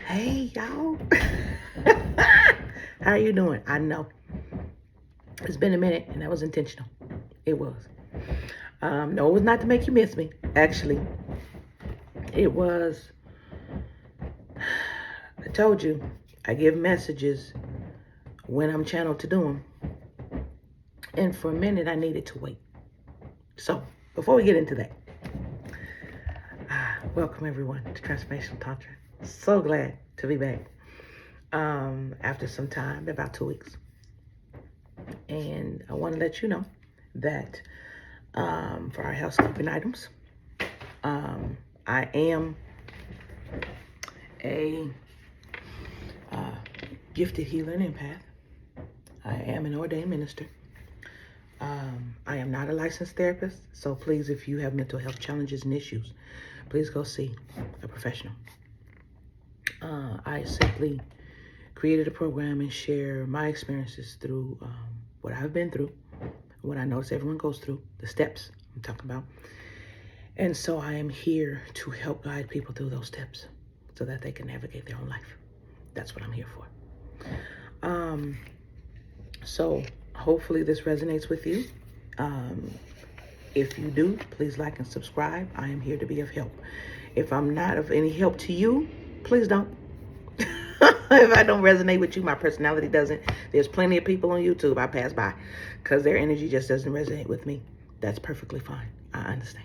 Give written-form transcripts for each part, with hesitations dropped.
Hey, y'all. How are you doing? I know it's been a minute, and that was intentional. It was. No, it was not to make you miss me. Actually, it was. I told you, I give messages when I'm channeled to do them. And for a minute, I needed to wait. So, before we get into that, welcome everyone to Transformational Tantra. So glad to be back after some time, about 2 weeks. And I want to let you know that for our housekeeping items, I am a gifted healer and empath. I am an ordained minister. I am not a licensed therapist, so please, if you have mental health challenges and issues, please go see a professional. I simply created a program and share my experiences through what I've been through, what I notice everyone goes through, the steps I'm talking about. And so I am here to help guide people through those steps so that they can navigate their own life. That's what I'm here for. So hopefully this resonates with you. If you do, please like and subscribe. I am here to be of help. If I'm not of any help to you, please don't. If I don't resonate with you, my personality doesn't. There's plenty of people on YouTube I pass by because their energy just doesn't resonate with me. That's perfectly fine. I understand.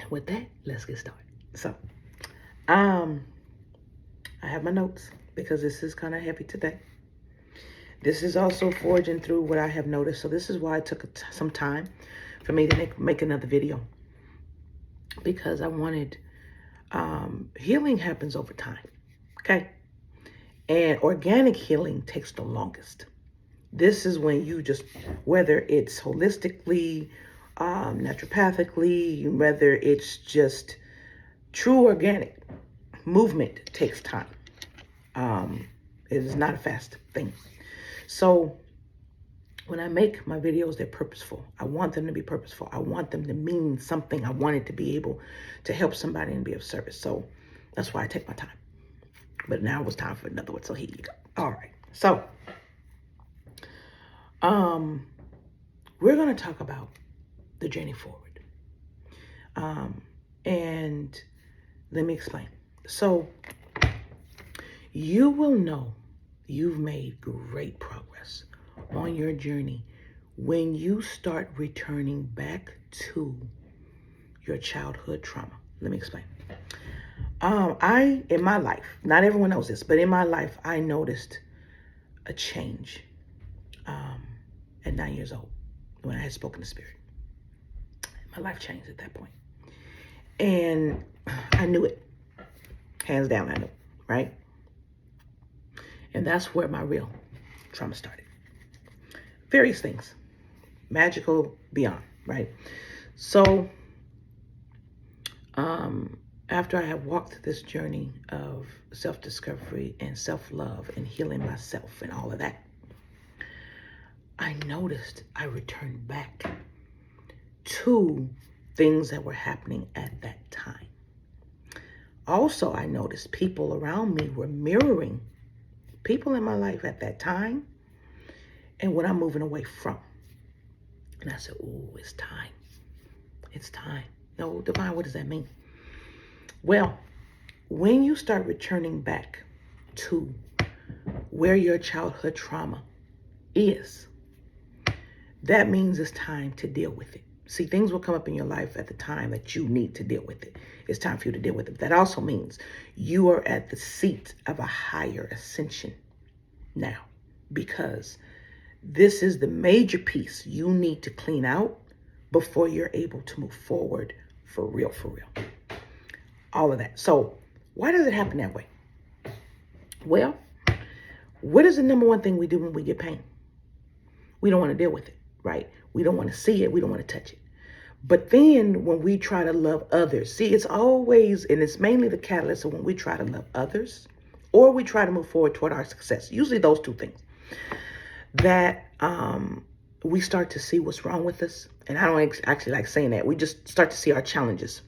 With that, let's get started. So, I have my notes because this is kind of heavy today. This is also forging through what I have noticed. So this is why it took some time for me to make another video, because I wanted, healing happens over time, okay? And organic healing takes the longest. This is when you just, whether it's holistically, naturopathically, whether it's just true organic movement takes time. It is not a fast thing. So when I make my videos, they're purposeful. I want them to be purposeful. I want them to mean something. I want it to be able to help somebody and be of service. So that's why I take my time. But now it was time for another one. So here you go. All right. So we're going to talk about the journey forward. And let me explain. So you will know you've made great progress on your journey when you start returning back to your childhood trauma. Let me explain. In my life, not everyone knows this, but in my life, I noticed a change at 9 years old when I had spoken to Spirit. My life changed at that point. And I knew it. Hands down, I knew, right? And that's where my real trauma started. Various things, magical, beyond, right? So, after I have walked this journey of self-discovery and self-love and healing myself and all of that, I noticed I returned back to things that were happening at that time. Also, I noticed people around me were mirroring people in my life at that time and what I'm moving away from. And I said, oh, it's time. It's time. No, Divine, what does that mean? Well, when you start returning back to where your childhood trauma is, that means it's time to deal with it. See, things will come up in your life at the time that you need to deal with it. It's time for you to deal with it. That also means you are at the seat of a higher ascension now, because this is the major piece you need to clean out before you're able to move forward for real, for real. All of that. So why does it happen that way? Well, what is the number one thing we do when we get pain? We don't want to deal with it, right? We don't want to see it. We don't want to touch it. But then when we try to love others, see, it's always, and it's mainly the catalyst of when we try to love others or we try to move forward toward our success, usually those two things, that we start to see what's wrong with us. And I don't actually like saying that. We just start to see our challenges.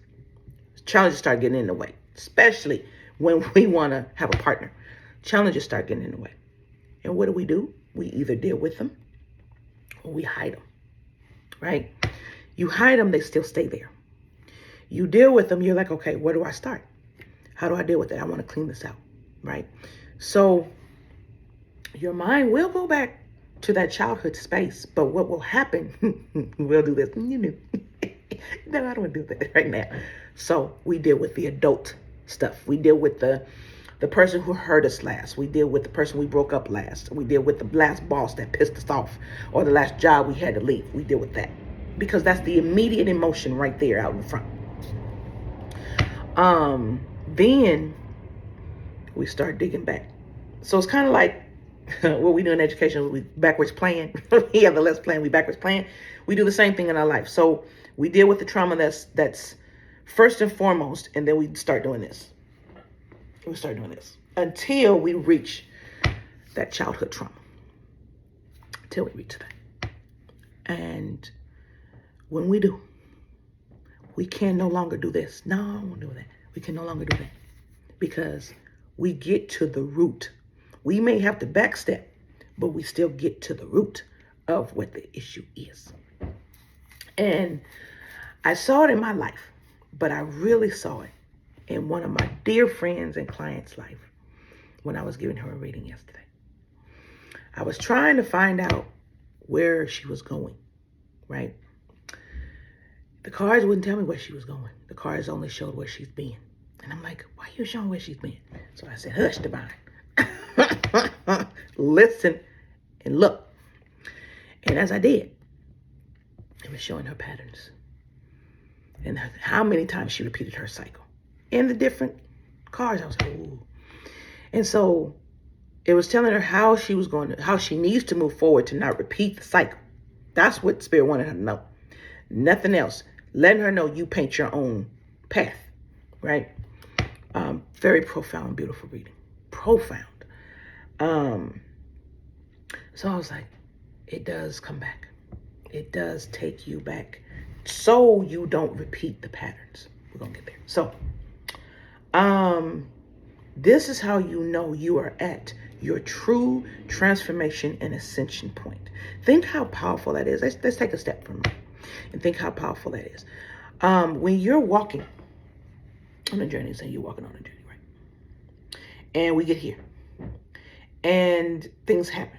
Challenges start getting in the way. especially when we want to have a partner. Challenges start getting in the way. And what do? We either deal with them or we hide them, right? You hide them, they still stay there. You deal with them, you're like, okay, where do I start? How do I deal with it? I want to clean this out, right? So your mind will go back to that childhood space, but what will happen, we'll do this, no, I don't want to do that right now. So we deal with the adult stuff. We deal with the person who hurt us last. We deal with the person we broke up last. We deal with the last boss that pissed us off, or the last job we had to leave. We deal with that because that's the immediate emotion right there out in front. Then we start digging back. So it's kind of like what we do in education. We backwards playing. We have the less playing. We backwards playing. We do the same thing in our life. So we deal with the trauma that's first and foremost, and then we start doing this. We start doing this until we reach that childhood trauma. Until we reach that. And when we do, we can no longer do this. No, I won't do that. We can no longer do that because we get to the root. We may have to backstep, but we still get to the root of what the issue is. And I saw it in my life, but I really saw it in one of my dear friends and clients' life when I was giving her a reading yesterday. I was trying to find out where she was going, right? The cards wouldn't tell me where she was going. The cards only showed where she's been. And I'm like, why are you showing where she's been? So I said, hush, Divine. Listen and look. And as I did, it was showing her patterns and how many times she repeated her cycle. In the different cards, I was like, ooh. And so it was telling her how she needs to move forward to not repeat the cycle. That's what Spirit wanted her to know. Nothing else. Letting her know you paint your own path, right? Very profound, beautiful reading. Profound. So I was like, it does come back. It does take you back so you don't repeat the patterns. We're going to get there. So, this is how you know you are at your true transformation and ascension point. Think how powerful that is. Let's take a step from it and think how powerful that is. When you're walking on a journey, say you're walking on a journey, right? And we get here and things happen.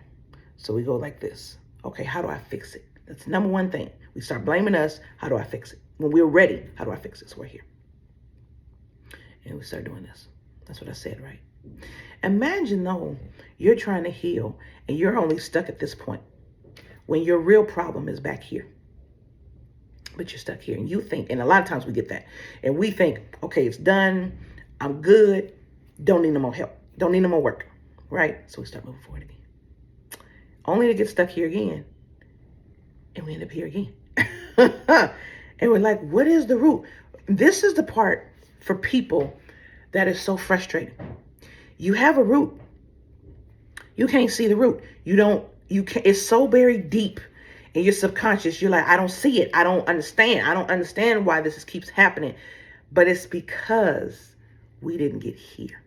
So we go like this. Okay, how do I fix it? That's the number one thing. We start blaming us. How do I fix it? When we're ready, how do I fix it? So we're here. And we start doing this. That's what I said, right? Imagine though, you're trying to heal and you're only stuck at this point when your real problem is back here. But you're stuck here and you think, and a lot of times we get that, and we think, okay, it's done. I'm good. Don't need no more help. Don't need no more work, right? So we start moving forward again. Only to get stuck here again. And we end up here again. And we're like, what is the root? This is the part for people that is so frustrating. You have a root. You can't see the root. It's so buried deep in your subconscious. You're like, I don't see it. I don't understand. I don't understand why this keeps happening. But it's because we didn't get here.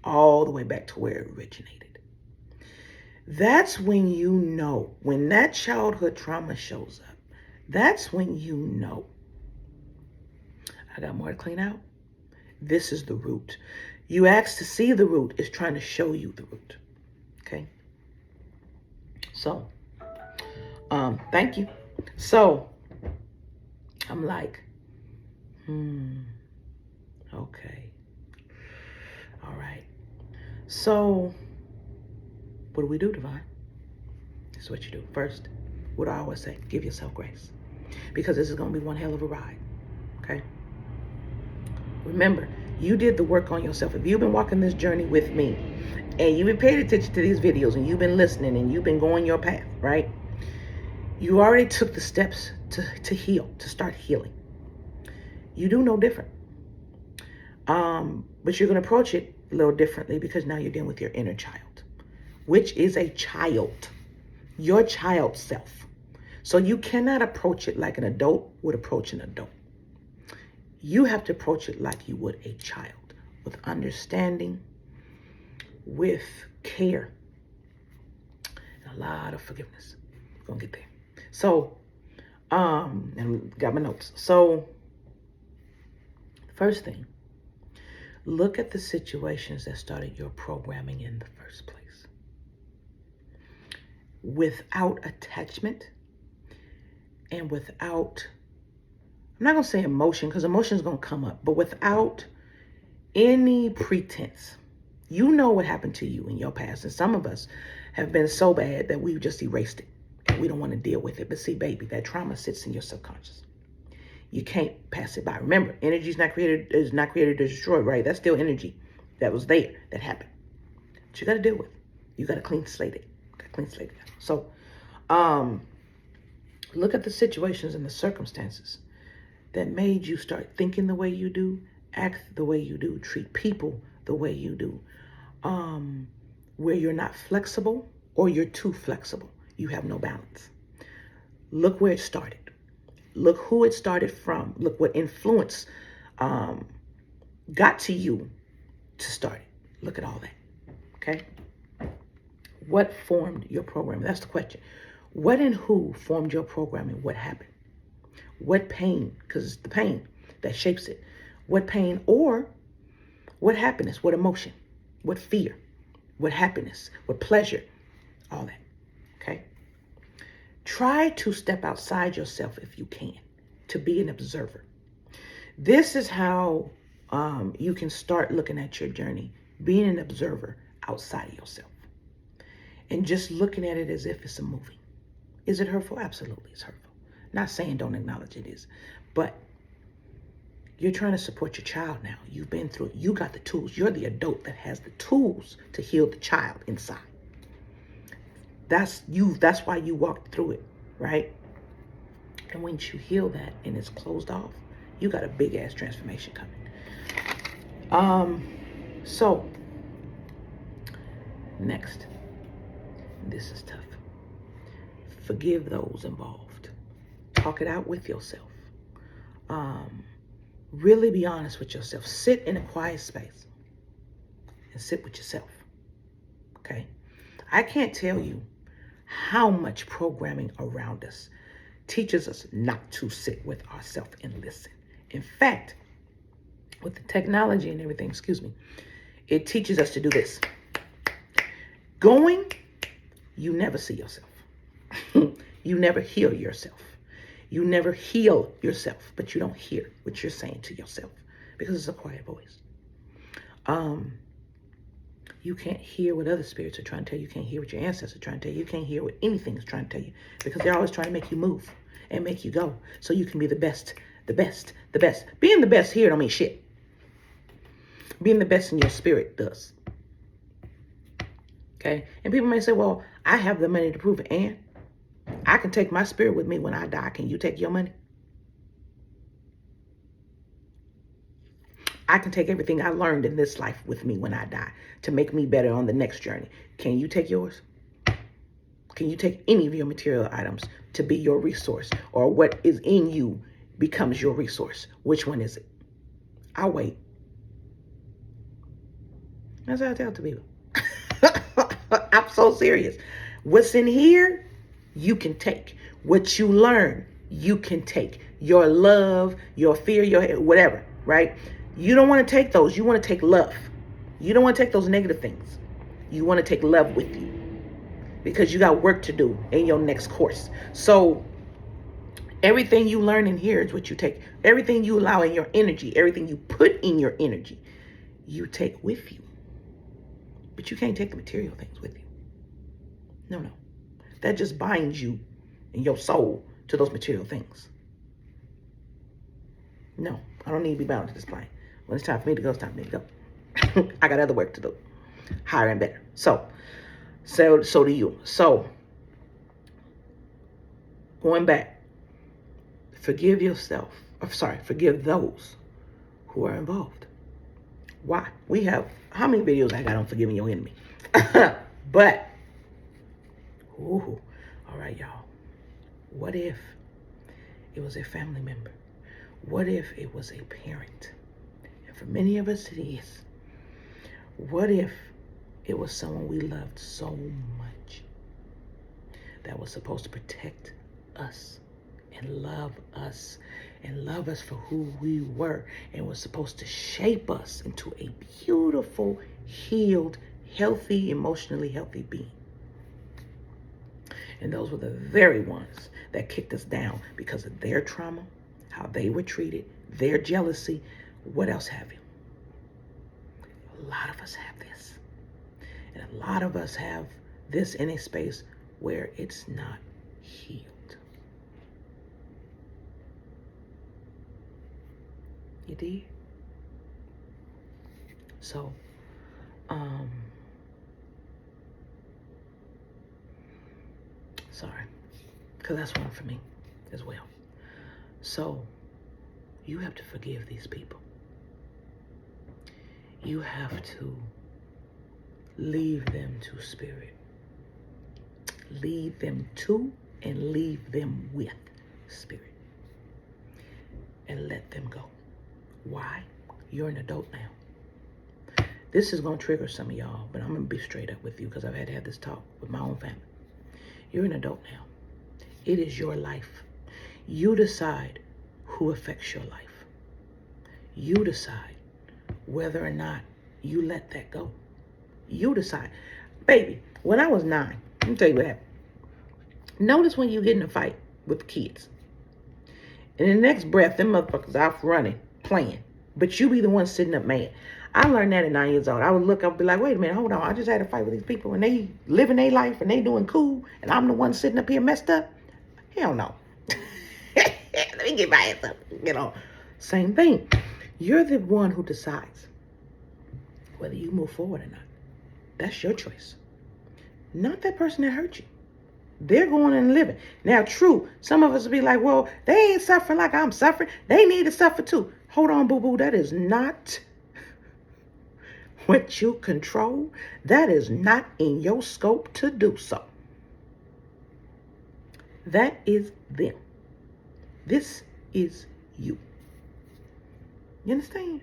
All the way back to where it originated. That's when you know, when that childhood trauma shows up, that's when you know, I got more to clean out. This is the root. You ask to see the root, it's trying to show you the root. Okay. So, thank you. So, I'm like, okay. All right. So, what do we do, Divine? This is what you do. First, what do I always say? Give yourself grace. Because this is going to be one hell of a ride. Okay? Remember, you did the work on yourself. If you've been walking this journey with me, and you've been paying attention to these videos, and you've been listening, and you've been going your path, right? You already took the steps to heal, to start healing. You do no different. But you're going to approach it a little differently because now you're dealing with your inner child, which is a child, your child self. So you cannot approach it like an adult would approach an adult. You have to approach it like you would a child, with understanding, with care, and a lot of forgiveness. We're gonna get there. So, and got my notes. So, first thing, look at the situations that started your programming in the first place. Without attachment and without, I'm not going to say emotion, because emotion is going to come up, but without any pretense. You know what happened to you in your past. And some of us have been so bad that we've just erased it. And we don't want to deal with it. But see, baby, that trauma sits in your subconscious. You can't pass it by. Remember, energy is not created to destroy, right? That's still energy that was there, that happened. But you got to deal with. You got to clean slate it. So, look at the situations and the circumstances that made you start thinking the way you do, act the way you do, treat people the way you do, where you're not flexible or you're too flexible. You have no balance. Look where it started. Look who it started from. Look what influence got to you to start it. Look at all that, okay? What formed your programming? That's the question. What and who formed your programming? What happened? What pain, because it's the pain that shapes it. What pain or what happiness, what emotion, what fear, what happiness, what pleasure, all that, okay? Try to step outside yourself if you can, to be an observer. This is how you can start looking at your journey, being an observer outside of yourself. And just looking at it as if it's a movie. Is it hurtful? Absolutely, it's hurtful. Not saying don't acknowledge it is, but you're trying to support your child now. You've been through it. You got the tools. You're the adult that has the tools to heal the child inside. That's you. That's why you walked through it, right? And once you heal that and it's closed off, you got a big ass transformation coming. So next, this is tough. Forgive those involved. Talk it out with yourself. Really be honest with yourself. Sit in a quiet space and sit with yourself. Okay? I can't tell you how much programming around us teaches us not to sit with ourselves and listen. In fact, with the technology and everything, it teaches us to do this. Going, you never see yourself. You never hear yourself. You never heal yourself, but you don't hear what you're saying to yourself because it's a quiet voice. You can't hear what other spirits are trying to tell you. You can't hear what your ancestors are trying to tell you. You can't hear what anything is trying to tell you because they're always trying to make you move and make you go so you can be the best, the best, the best. Being the best here don't mean shit. Being the best in your spirit does. Okay? And people may say, well, I have the money to prove it. And I can take my spirit with me when I die. Can you take your money? I can take everything I learned in this life with me when I die to make me better on the next journey. Can you take yours? Can you take any of your material items to be your resource, or what is in you becomes your resource? Which one is it? I'll wait. That's how I tell to people. I'm so serious. What's in here, you can take. What you learn, you can take. Your love, your fear, your whatever, right? You don't want to take those. You want to take love. You don't want to take those negative things. You want to take love with you because you got work to do in your next course. So everything you learn in here is what you take. Everything you allow in your energy, everything you put in your energy, you take with you. But you can't take the material things with you. No. That just binds you and your soul to those material things. No, I don't need to be bound to this plane. When it's time for me to go, it's time for me to go. I got other work to do. Higher and better. So do you. So, going back, forgive yourself. Forgive those who are involved. Why? We have, how many videos I got on forgiving your enemy? But, all right, y'all. What if it was a family member? What if it was a parent? And for many of us it is. What if it was someone we loved so much that was supposed to protect us and love us for who we were, and was supposed to shape us into a beautiful, healed, healthy, emotionally healthy being? And those were the very ones that kicked us down because of their trauma, how they were treated, their jealousy, what else have you. A lot of us have this. And a lot of us have this in a space where it's not healed. You did? So, sorry, because that's one for me as well. So, you have to forgive these people. You have to leave them to spirit. Leave them to and leave them with spirit. And let them go. Why? You're an adult now. This is going to trigger some of y'all, but I'm going to be straight up with you because I've had to have this talk with my own family. You're an adult now. It is your life. You decide who affects your life. You decide whether or not you let that go. You decide. Baby, when I was 9, let me tell you what happened. Notice when you get in a fight with the kids. In the next breath, them motherfuckers off running, playing. But you be the one sitting up mad. I learned that at 9 years old. I would look up and be like, wait a minute, hold on. I just had a fight with these people and they living their life and they doing cool. And I'm the one sitting up here messed up. Hell no. Let me get my ass up. Same thing. You're the one who decides whether you move forward or not. That's your choice. Not that person that hurt you. They're going and living. Now, true, some of us will be like, well, they ain't suffering like I'm suffering. They need to suffer too. Hold on, boo-boo. That is not what you control. That is not in your scope to do so. That is them. This is you. You understand?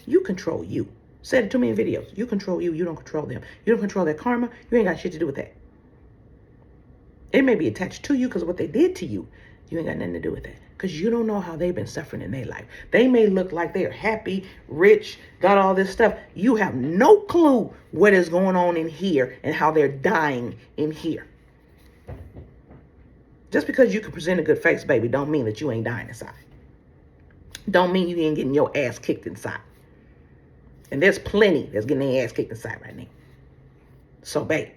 You control you. Said it to me in videos. You control you. You don't control them. You don't control their karma. You ain't got shit to do with that. It may be attached to you because of what they did to you. You ain't got nothing to do with that. Because you don't know how they've been suffering in their life. They may look like they're happy, rich, got all this stuff. You have no clue what is going on in here and how they're dying in here. Just because you can present a good face, baby, don't mean that you ain't dying inside. Don't mean you ain't getting your ass kicked inside. And there's plenty that's getting their ass kicked inside right now. So, babe,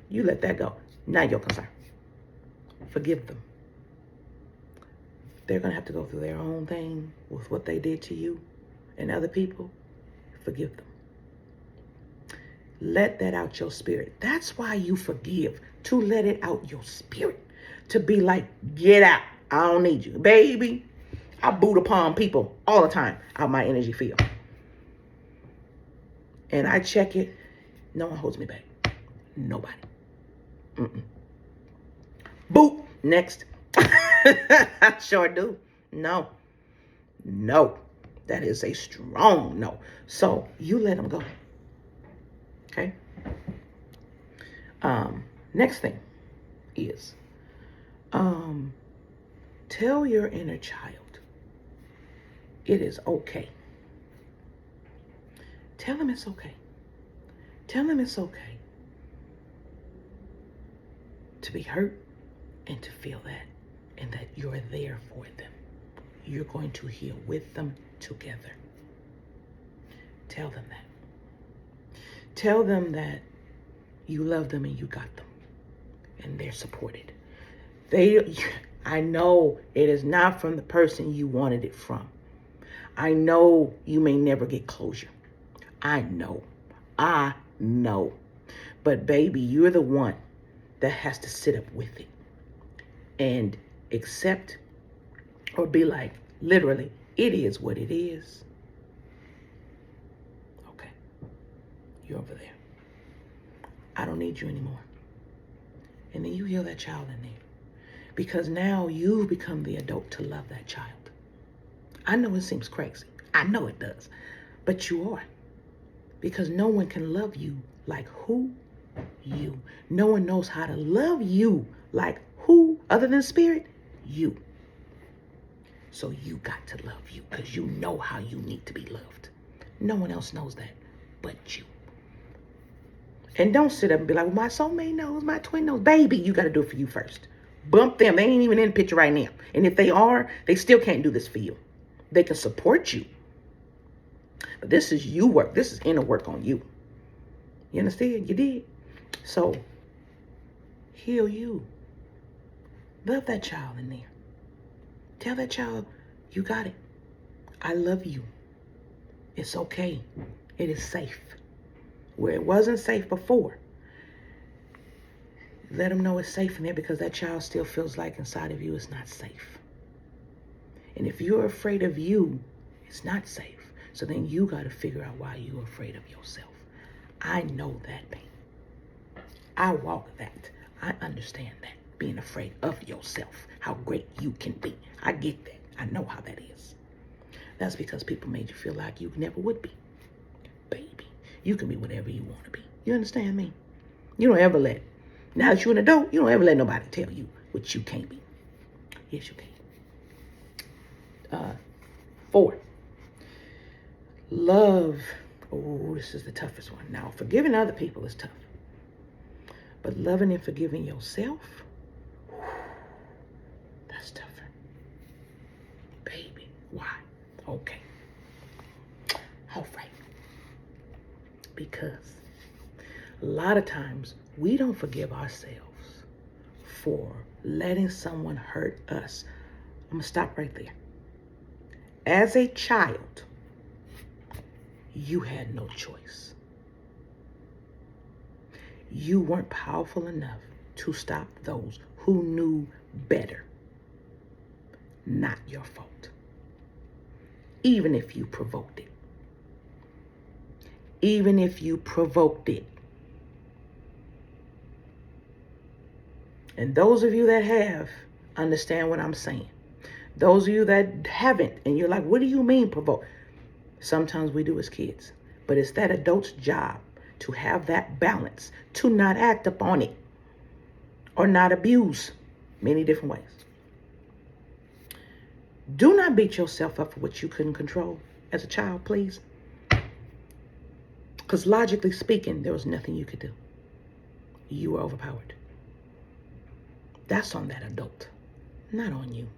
you let that go. Not your concern. Forgive them. They're going to have to go through their own thing with what they did to you and other people. Forgive them. Let that out your spirit. That's why you forgive. To let it out your spirit. To be like, get out. I don't need you. Baby, I boot upon people all the time out my energy field. And I check it. No one holds me back. Nobody. Boop. Next. I sure do. No. That is a strong no. So you let them go. Okay. Next thing is, tell your inner child it is okay. Tell them it's okay. Tell them it's okay to be hurt and to feel that, and that you're there for them. You're going to heal with them together. Tell them that. Tell them that you love them and you got them and they're supported. I know it is not from the person you wanted it from. I know you may never get closure. I know. But baby, you're the one that has to sit up with it and accept or be like, literally, it is what it is. Okay. You're over there. I don't need you anymore. And then you heal that child in there. Because now you've become the adult to love that child. I know it seems crazy. I know it does. But you are. Because no one can love you like who? You. No one knows how to love you like who, other than spirit? You. So you got to love you because you know how you need to be loved. No one else knows that but you. And don't sit up and be like, well, my soulmate knows, my twin knows. Baby, you got to do it for you first. Bump them. They ain't even in the picture right now. And if they are, they still can't do this for you. They can support you. But this is you work. This is inner work on you. You understand? You did. So, heal you. Love that child in there. Tell that child, you got it. I love you. It's okay. It is safe. Where it wasn't safe before, let them know it's safe in there because that child still feels like inside of you it's not safe. And if you're afraid of you, it's not safe. So then you got to figure out why you're afraid of yourself. I know that pain. I walk that. I understand that. Being afraid of yourself. How great you can be. I get that. I know how that is. That's because people made you feel like you never would be. Baby, you can be whatever you want to be. You understand me? You don't ever let, now that you're an adult, you don't ever let nobody tell you what you can't be. Yes, you can. 4. Love. Oh, this is the toughest one. Now, forgiving other people is tough. But loving and forgiving yourself, that's tougher. Baby, why? Okay. All right. Because a lot of times we don't forgive ourselves for letting someone hurt us. I'm going to stop right there. As a child, you had no choice. You weren't powerful enough to stop those who knew better. Not your fault. Even if you provoked it. Even if you provoked it. And those of you that have, understand what I'm saying. Those of you that haven't, and you're like, what do you mean provoke? Sometimes we do as kids. But it's that adult's job to have that balance, to not act upon it or not abuse many different ways. Do not beat yourself up for what you couldn't control as a child, please. Because logically speaking, there was nothing you could do. You were overpowered. That's on that adult, not on you.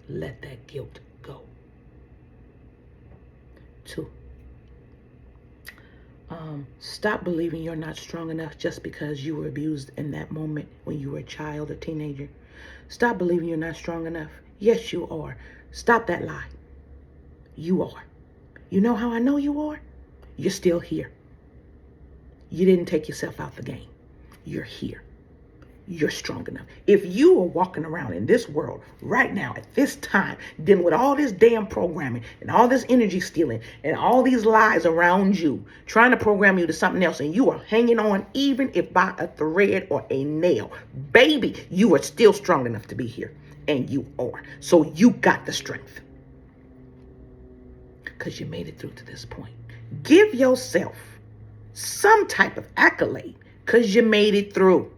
Let that guilt go. 2. Stop believing you're not strong enough just because you were abused in that moment when you were a child or teenager. Stop believing you're not strong enough. Yes, you are. Stop that lie. You are. You know how I know you are? You're still here. You didn't take yourself out the game. You're here. You're strong enough. If you are walking around in this world right now at this time, dealing with all this damn programming and all this energy stealing and all these lies around you, trying to program you to something else, and you are hanging on even if by a thread or a nail, baby, you are still strong enough to be here. And you are. So you got the strength. Because you made it through to this point. Give yourself some type of accolade because you made it through.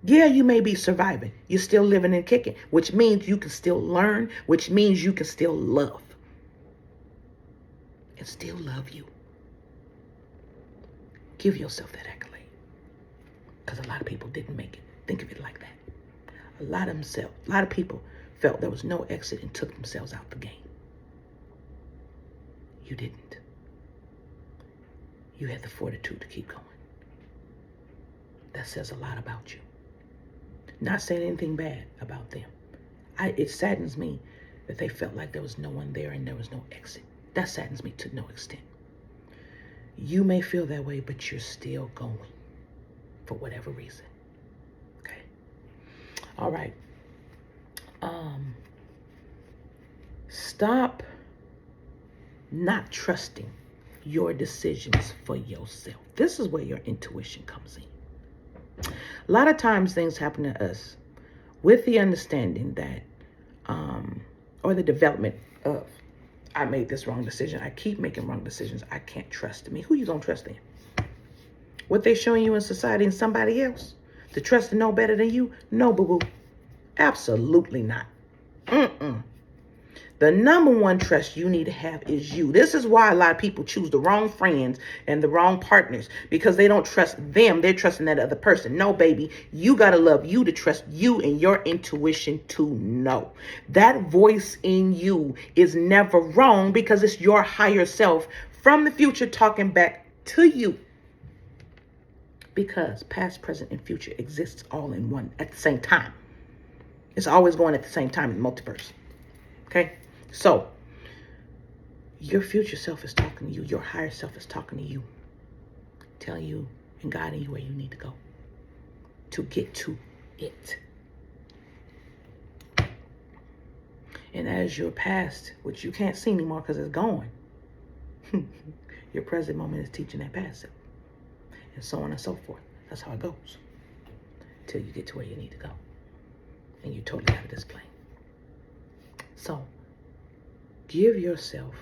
Yeah, you may be surviving. You're still living and kicking, which means you can still learn, which means you can still love. And still love you. Give yourself that accolade. Because a lot of people didn't make it. Think of it like that. A lot of people felt there was no exit and took themselves out the game. You didn't. You had the fortitude to keep going. That says a lot about you. Not saying anything bad about them. It saddens me that they felt like there was no one there and there was no exit. That saddens me to no extent. You may feel that way, but you're still going for whatever reason. Okay? All right. Stop not trusting your decisions for yourself. This is where your intuition comes in. A lot of times things happen to us with the understanding that or the development of, I made this wrong decision. I keep making wrong decisions. I can't trust me. Who you gonna trust in? What they showing you in society and somebody else? To trust and know better than you? No, boo-boo. Absolutely not. Mm-mm. The number one trust you need to have is you. This is why a lot of people choose the wrong friends and the wrong partners, because they don't trust them. They're trusting that other person. No, baby, you got to love you to trust you and your intuition to know. That voice in you is never wrong because it's your higher self from the future talking back to you. Because past, present, and future exists all in one at the same time. It's always going at the same time in the multiverse. Okay? So, your future self is talking to you. Your higher self is talking to you. Telling you and guiding you where you need to go. To get to it. And as your past, which you can't see anymore because it's gone, your present moment is teaching that past self. And so on and so forth. That's how it goes. Till you get to where you need to go. And you're totally out of this plane. So, give yourself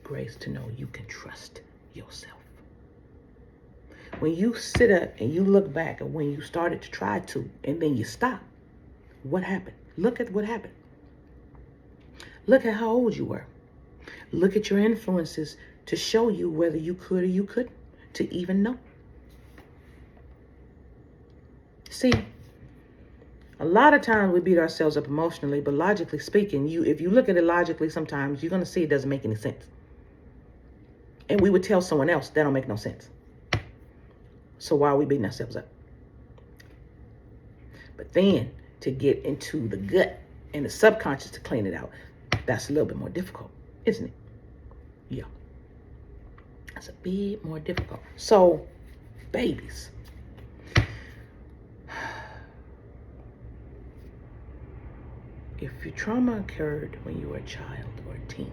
grace to know you can trust yourself. When you sit up and you look back at when you started to try to, and then you stop, what happened? Look at what happened. Look at how old you were. Look at your influences to show you whether you could or you couldn't, to even know. See, a lot of times we beat ourselves up emotionally, but logically speaking, if you look at it logically, sometimes you're going to see it doesn't make any sense. And we would tell someone else that don't make no sense. So why are we beating ourselves up? But then to get into the gut and the subconscious to clean it out, that's a little bit more difficult, isn't it? Yeah. That's a bit more difficult. So, babies. If your trauma occurred when you were a child or a teen,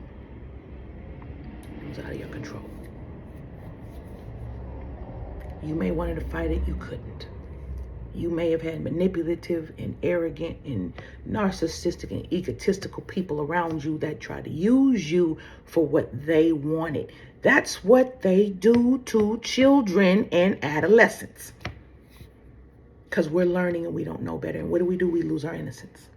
it was out of your control. You may wanted to fight it, you couldn't. You may have had manipulative and arrogant and narcissistic and egotistical people around you that try to use you for what they wanted. That's what they do to children and adolescents. Because we're learning and we don't know better. And what do? We lose our innocence.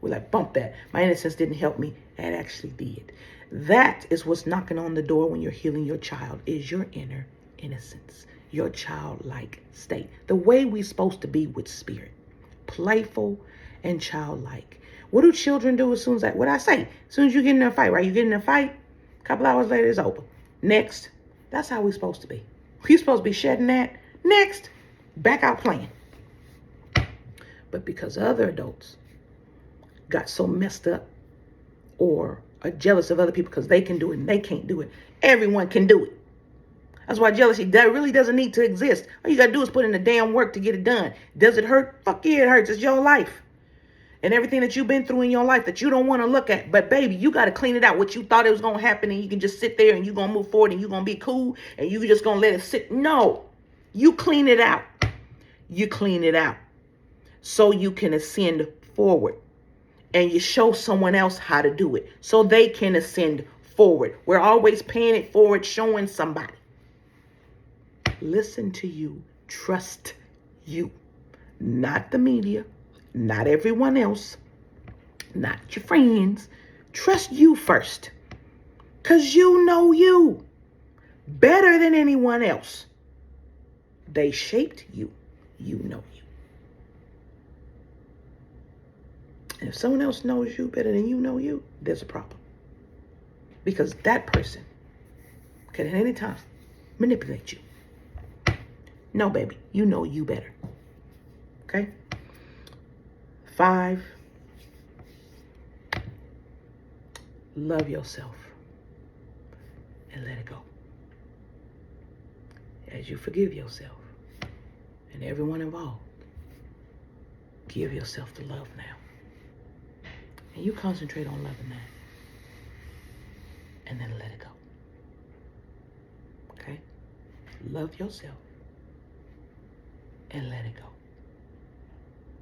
We're like, bump that. My innocence didn't help me. It actually did. That is what's knocking on the door when you're healing your child, is your inner innocence, your childlike state. The way we're supposed to be with spirit. Playful and childlike. What do children do as soon as what I say? As soon as you get in a fight, right? You get in a fight, a couple hours later, it's over. Next. That's how we're supposed to be. We're supposed to be shedding that. Next. Back out playing. But because other adults got so messed up or are jealous of other people because they can do it and they can't do it, everyone can do it. That's why jealousy really doesn't need to exist. All you got to do is put in the damn work to get it done. Does it hurt? Fuck yeah, it hurts. It's your life. And everything that you've been through in your life that you don't want to look at. But baby, you got to clean it out. What you thought it was going to happen, and you can just sit there and you're going to move forward and you're going to be cool and you just going to let it sit. No. You clean it out. You clean it out so you can ascend forward. And you show someone else how to do it so they can ascend forward. We're always paying it forward, showing somebody. Listen to you. Trust you. Not the media. Not everyone else. Not your friends. Trust you first. Because you know you better than anyone else. They shaped you. You know you. And if someone else knows you better than you know you, there's a problem. Because that person can at any time manipulate you. No, baby, you know you better. Okay? 5, love yourself and let it go. As you forgive yourself and everyone involved, give yourself the love now. And you concentrate on loving that. And then let it go. Okay? Love yourself. And let it go.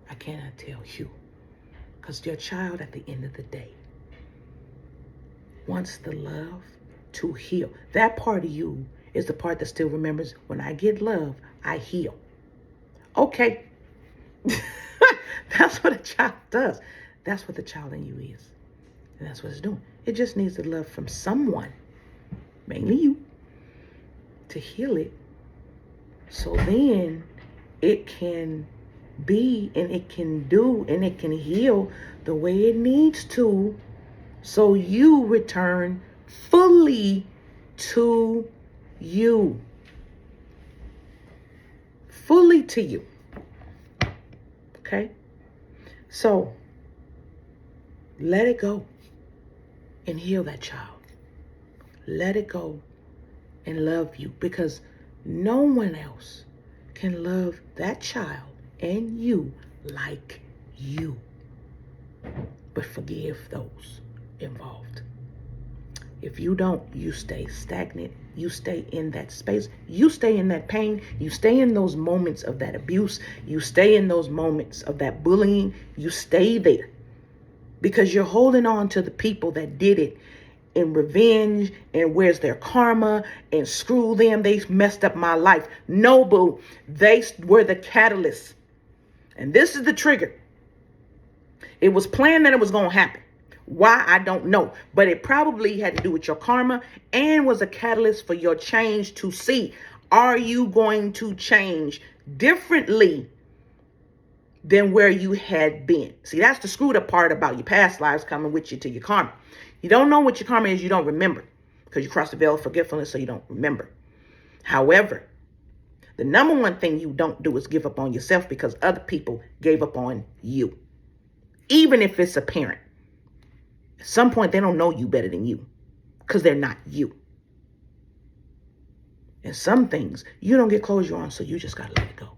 I cannot tell you. Because your child at the end of the day wants the love to heal. That part of you is the part that still remembers, when I get love, I heal. Okay. That's what a child does. That's what the child in you is. And that's what it's doing. It just needs the love from someone, mainly you, to heal it. So then it can be and it can do and it can heal the way it needs to. So you return fully to you. Fully to you. Okay? So let it go and heal that child. Let it go and love you, because no one else can love that child and you like you. But forgive those involved. If you don't, you stay stagnant. You stay in that space. You stay in that pain. You stay in those moments of that abuse. You stay in those moments of that bullying. You stay there because you're holding on to the people that did it in revenge, and where's their karma, and screw them, they messed up my life. No, boo. They were the catalyst. And this is the trigger. It was planned that it was going to happen. Why, I don't know. But it probably had to do with your karma and was a catalyst for your change to see, are you going to change differently than where you had been? See, that's the screwed up part about your past lives coming with you to your karma. You don't know what your karma is, you don't remember, because you crossed the veil of forgetfulness, so you don't remember. However, the number one thing you don't do is give up on yourself, because other people gave up on you. Even if it's a parent. At some point, they don't know you better than you, because they're not you. And some things you don't get closure on, so you just got to let it go.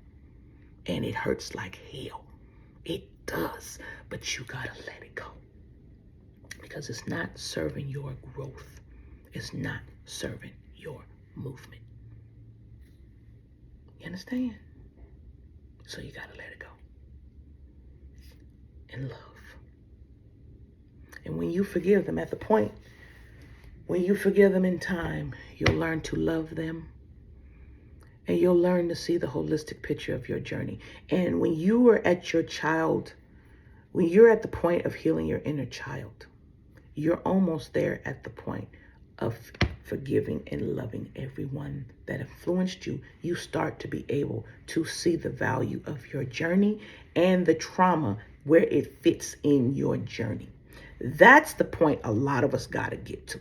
And it hurts like hell. It does, but you got to let it go. Because it's not serving your growth. It's not serving your movement. You understand? So you got to let it go. And love. And when you forgive them, at the point, when you forgive them in time, you'll learn to love them. And you'll learn to see the holistic picture of your journey. And when you are at your child, when you're at the point of healing your inner child, you're almost there at the point of forgiving and loving everyone that influenced you. You start to be able to see the value of your journey and the trauma where it fits in your journey. That's the point a lot of us got to get to.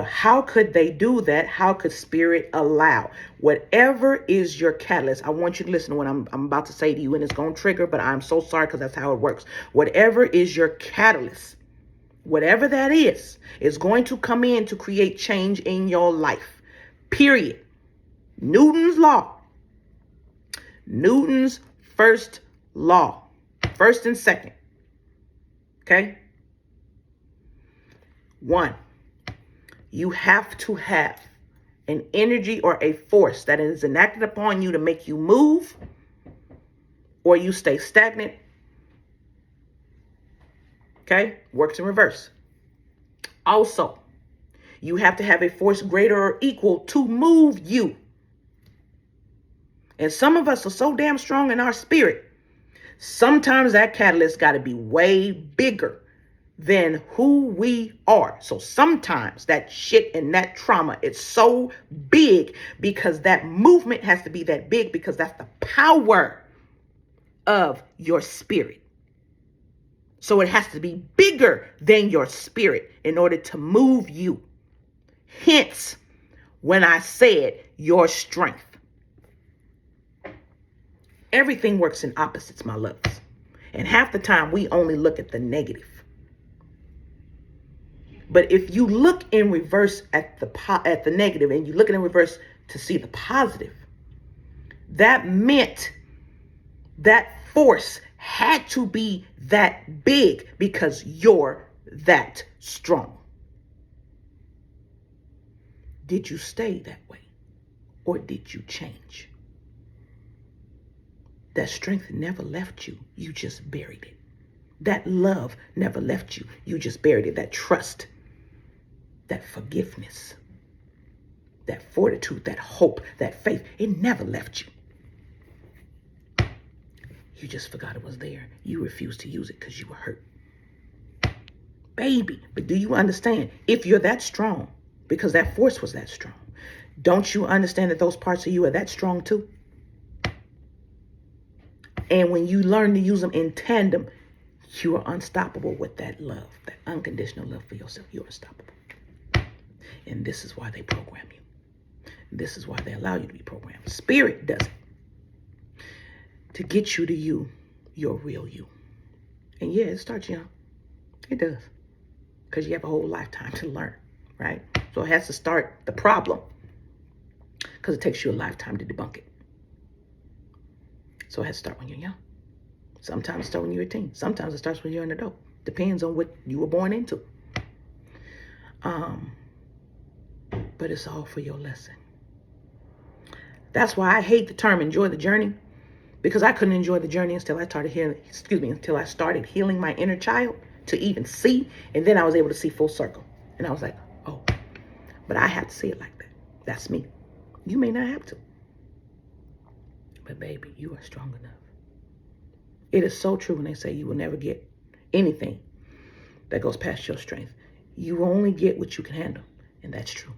How could they do that? How could spirit allow? Whatever is your catalyst, I want you to listen to what I'm about to say to you, and it's going to trigger, but I'm so sorry, because that's how it works. Whatever is your catalyst, whatever that is going to come in to create change in your life. Period. Newton's law. Newton's first law. First and second. Okay? 1. You have to have an energy or a force that is enacted upon you to make you move, or you stay stagnant. Okay? Works in reverse. Also, you have to have a force greater or equal to move you. And some of us are so damn strong in our spirit. Sometimes that catalyst got to be way bigger than who we are. So sometimes that shit and that trauma is so big because that movement has to be that big, because that's the power of your spirit. So it has to be bigger than your spirit in order to move you. Hence, when I said your strength. Everything works in opposites, my loves. And half the time we only look at the negative. But if you look in reverse at the negative, and you look in reverse to see the positive, that meant that force had to be that big because you're that strong. Did you stay that way, or did you change? That strength never left you. You just buried it. That love never left you. You just buried it. That trust. that forgiveness, that fortitude, that hope, that faith. It never left you. You just forgot it was there. You refused to use it because you were hurt. Baby, but do you understand? If you're that strong, because that force was that strong, don't you understand that those parts of you are that strong too? And when you learn to use them in tandem, you are unstoppable with that love, that unconditional love for yourself. You're unstoppable. And this is why they program you. This is why they allow you to be programmed. Spirit does it to get you to you, your real you. And yeah, it starts young. It does. Because you have a whole lifetime to learn, right? So it has to start the problem because it takes you a lifetime to debunk it. So it has to start when you're young. Sometimes it starts when you're a teen. Sometimes it starts when you're an adult. Depends on what you were born into. But it's all for your lesson. That's why I hate the term enjoy the journey, because I couldn't enjoy the journey until I started healing my inner child to even see, and then I was able to see full circle. And I was like, oh, but I have to see it like that. That's me. You may not have to. But baby, you are strong enough. It is so true when they say you will never get anything that goes past your strength. You only get what you can handle. And that's true.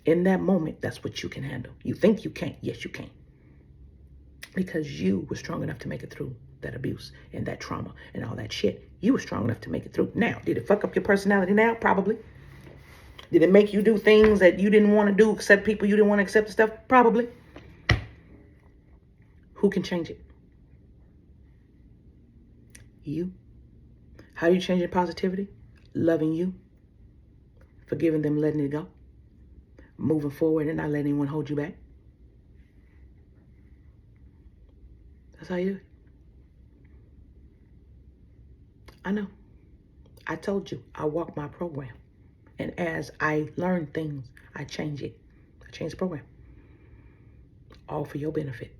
In that moment, that's what you can handle. You think you can't. Yes, you can. Because you were strong enough to make it through that abuse and that trauma and all that shit. You were strong enough to make it through. Now, did it fuck up your personality now? Probably. Did it make you do things that you didn't want to do, accept people you didn't want to accept and stuff? Probably. Who can change it? You. How do you change your positivity? Loving you. Forgiving them, letting it go. Moving forward and not letting anyone hold you back. That's how you do it. I know. I told you, I walk my program. And as I learn things, I change it. I change the program. All for your benefit.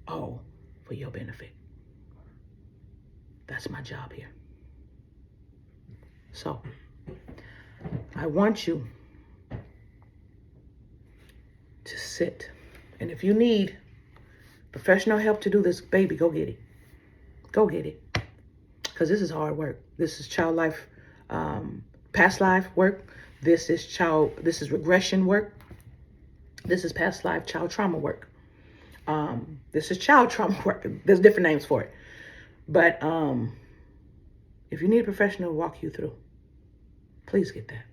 All for your benefit. That's my job here. So, I want you to sit. And if you need professional help to do this, baby, go get it. Go get it. Because this is hard work. This is child life, past life work. This is regression work. This is past life child trauma work. This is child trauma work. There's different names for it. But if you need a professional to walk you through, please get that.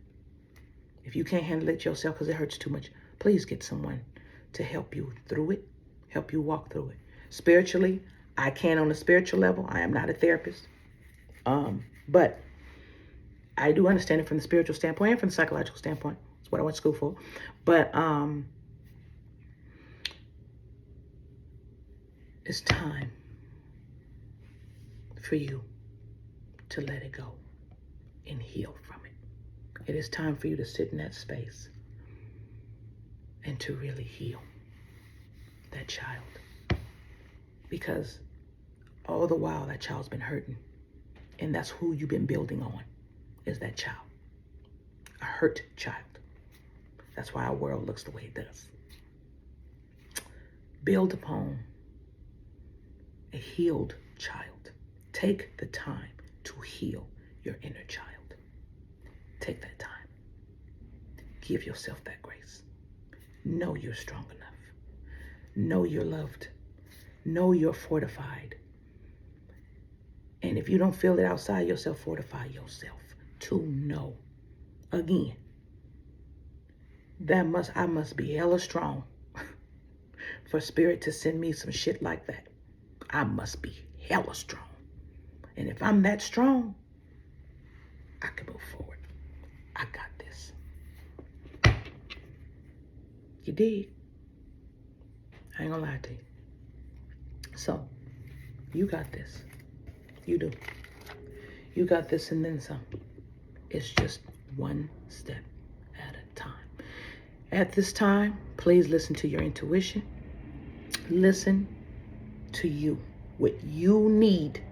If you can't handle it yourself because it hurts too much, please get someone to help you through it, help you walk through it. Spiritually, I can on a spiritual level. I am not a therapist. But I do understand it from the spiritual standpoint and from the psychological standpoint. That's what I went to school for. But it's time for you to let it go and heal from it. It is time for you to sit in that space and to really heal that child. Because all the while that child's been hurting, and that's who you've been building on, is that child. A hurt child. That's why our world looks the way it does. Build upon a healed child. Take the time to heal your inner child. Take that time. Give yourself that grace. Know you're strong enough. Know you're loved. Know you're fortified. And if you don't feel it outside yourself, fortify yourself to know. Again, I must be hella strong for spirit to send me some shit like that. I must be hella strong. And if I'm that strong, I can move forward. I got this. You did. I ain't gonna lie to you. So, you got this. You do. You got this and then some. It's just one step at a time. At this time, please listen to your intuition. Listen to you. What you need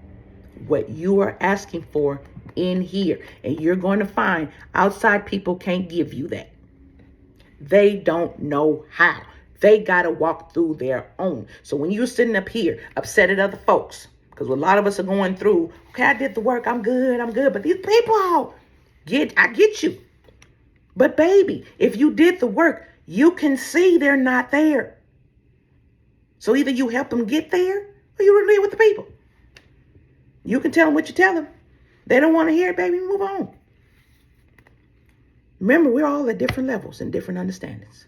what you are asking for in here. And you're going to find outside people can't give you that. They don't know how. They got to walk through their own. So when you're sitting up here upset at other folks, because a lot of us are going through, okay, I did the work, I'm good. But these people, I get you. But baby, if you did the work, you can see they're not there. So either you help them get there or you agree with the people. You can tell them what you tell them. They don't want to hear it, baby, move on. Remember, we're all at different levels and different understandings.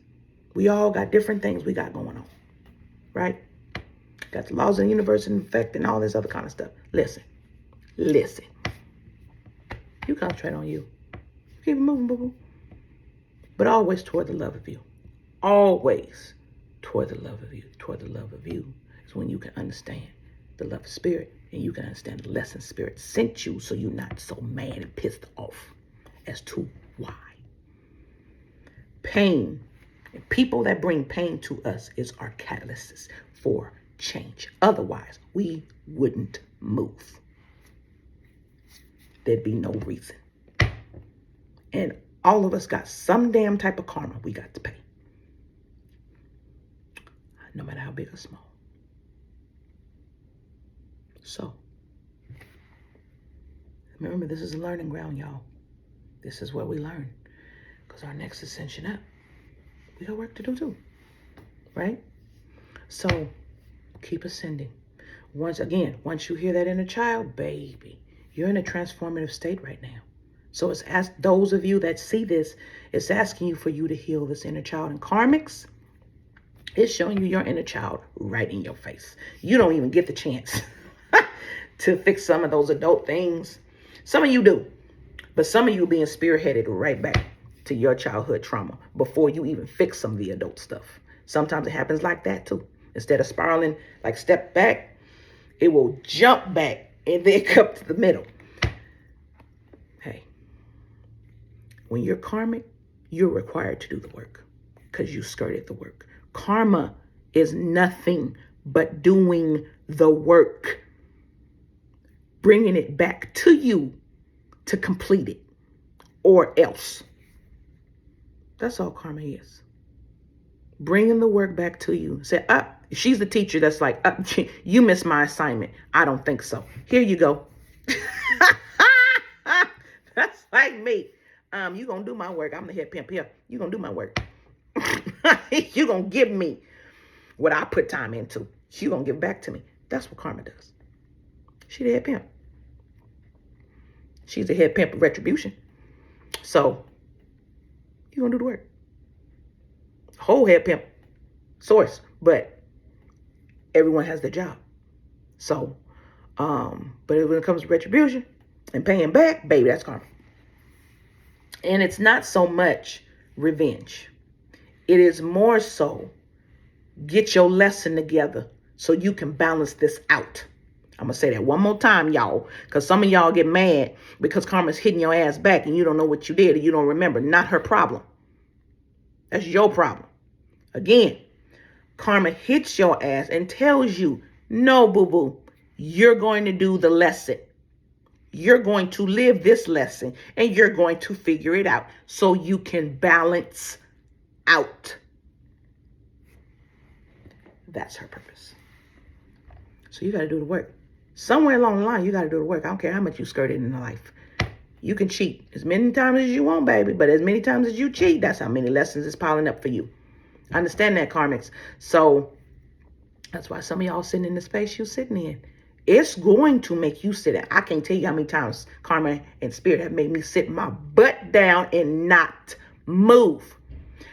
We all got different things we got going on, right? Got the laws of the universe in effect and all this other kind of stuff. Listen. You concentrate on you. Keep it moving, boo-boo. But always toward the love of you. Always toward the love of you. Toward the love of you is when you can understand the love of spirit and you can understand the lesson spirit sent you so you're not so mad and pissed off as to why. Pain and people that bring pain to us is our catalysts for change. Otherwise, we wouldn't move. There'd be no reason. And all of us got some damn type of karma we got to pay. No matter how big or small. So, remember, this is a learning ground, y'all. This is where we learn. Because our next ascension up, we got work to do too. Right? So, keep ascending. Once you hear that inner child, baby, you're in a transformative state right now. So it's asked those of you that see this, it's asking you for you to heal this inner child. And karmics, it's showing you your inner child right in your face. You don't even get the chance to fix some of those adult things. Some of you do, but some of you being spearheaded right back to your childhood trauma before you even fix some of the adult stuff. Sometimes it happens like that too. Instead of spiraling, like step back, it will jump back and then come to the middle. Hey, when you're karmic, you're required to do the work because you skirted the work. Karma is nothing but doing the work, bringing it back to you to complete it or else. That's all karma is. Bringing the work back to you. Say, she's the teacher that's like, you missed my assignment. I don't think so. Here you go. That's like me. You gonna do my work. I'm the head pimp here. You gonna do my work. You gonna give me what I put time into. You gonna give it back to me. That's what karma does. She the head pimp. She's the head pimp of retribution. So you gonna do the work. Whole head pimp source, but everyone has their job. So, but when it comes to retribution and paying back, baby, that's karma. And it's not so much revenge. It is more so get your lesson together so you can balance this out. I'm going to say that one more time, y'all, because some of y'all get mad because karma's hitting your ass back and you don't know what you did and you don't remember. Not her problem. That's your problem. Again, karma hits your ass and tells you, no, boo-boo, you're going to do the lesson. You're going to live this lesson and you're going to figure it out so you can balance out. That's her purpose. So you got to do the work. Somewhere along the line, you got to do the work. I don't care how much you skirted in life. You can cheat as many times as you want, baby. But as many times as you cheat, that's how many lessons is piling up for you. Understand that, karmics. So that's why some of y'all sitting in the space you're sitting in. It's going to make you sit down. I can't tell you how many times karma and spirit have made me sit my butt down and not move.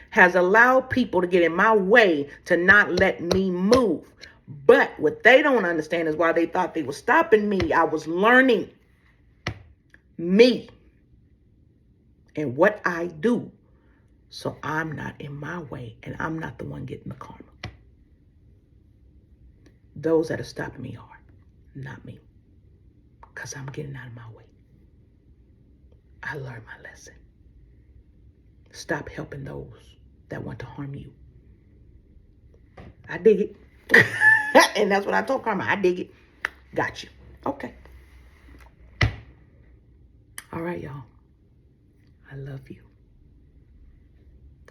Has allowed people to get in my way to not let me move. But what they don't understand is why they thought they were stopping me. I was learning me and what I do. So I'm not in my way and I'm not the one getting the karma. Those that are stopping me are, not me. Because I'm getting out of my way. I learned my lesson. Stop helping those that want to harm you. I dig it. And that's what I told karma. I dig it. Got you. Okay. All right, y'all. I love you.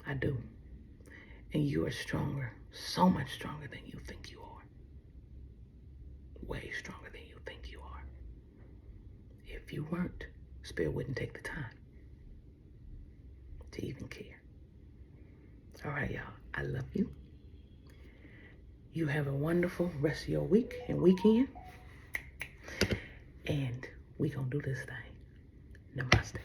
I do. And you are stronger, so much stronger than you think you are. Way stronger than you think you are. If you weren't, Spirit wouldn't take the time to even care. All right, y'all. I love you. You have a wonderful rest of your week and weekend. And we gonna do this thing. Namaste.